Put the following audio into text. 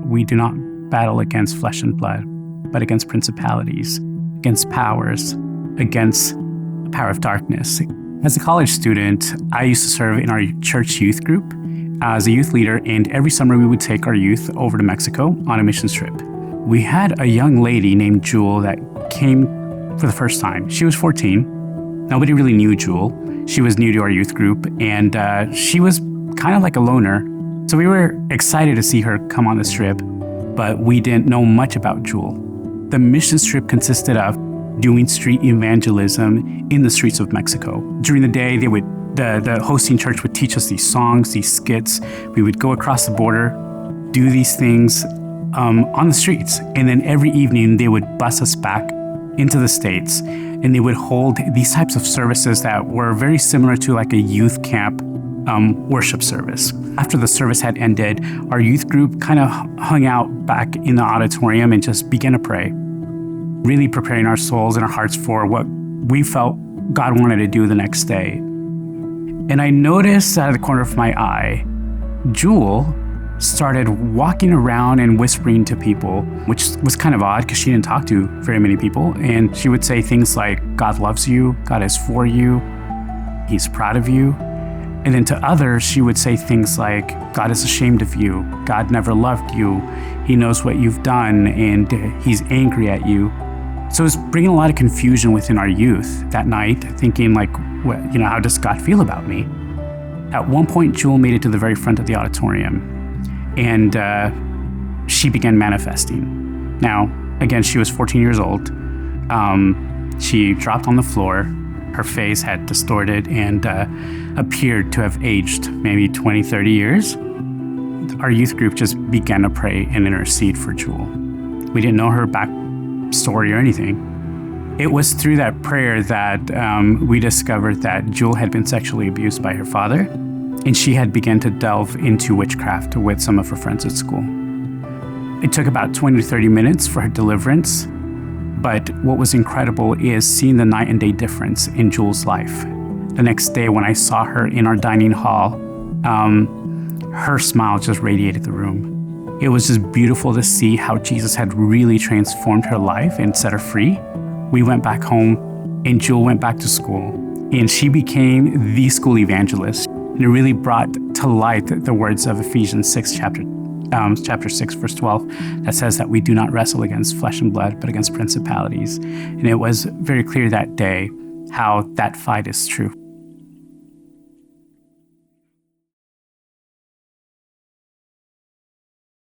we do not battle against flesh and blood, but against principalities, against powers, against the power of darkness. As a college student, I used to serve in our church youth group as a youth leader, and every summer we would take our youth over to Mexico on a missions trip. We had a young lady named Jewel that came for the first time. She was 14. Nobody really knew Jewel. She was new to our youth group, and she was kind of like a loner. So we were excited to see her come on this trip, but we didn't know much about Jewel. The missions trip consisted of doing street evangelism in the streets of Mexico. During the day, the hosting church would teach us these songs, these skits. We would go across the border, do these things on the streets. And then every evening, they would bus us back into the States, and they would hold these types of services that were very similar to like a youth camp worship service. After the service had ended, our youth group kind of hung out back in the auditorium and just began to pray, really preparing our souls and our hearts for what we felt God wanted to do the next day. And I noticed out of the corner of my eye, Jewel started walking around and whispering to people, which was kind of odd because she didn't talk to very many people. And she would say things like, God loves you, God is for you, He's proud of you. And then to others, she would say things like, God is ashamed of you, God never loved you, He knows what you've done, and He's angry at you. So it was bringing a lot of confusion within our youth that night, thinking like, how does God feel about me? At one point, Jewel made it to the very front of the auditorium, and she began manifesting. Now, again, she was 14 years old. She dropped on the floor. Her face had distorted and appeared to have aged maybe 20, 30 years. Our youth group just began to pray and intercede for Jewel. We didn't know her backstory or anything. It was through that prayer that we discovered that Jewel had been sexually abused by her father, and she had begun to delve into witchcraft with some of her friends at school. It took about 20 to 30 minutes for her deliverance, but what was incredible is seeing the night and day difference in Jewel's life. The next day when I saw her in our dining hall, her smile just radiated the room. It was just beautiful to see how Jesus had really transformed her life and set her free. We went back home, and Jewel went back to school, and she became the school evangelist. And it really brought to light the words of Ephesians 6, chapter 6, verse 12, that says that we do not wrestle against flesh and blood, but against principalities. And it was very clear that day how that fight is true.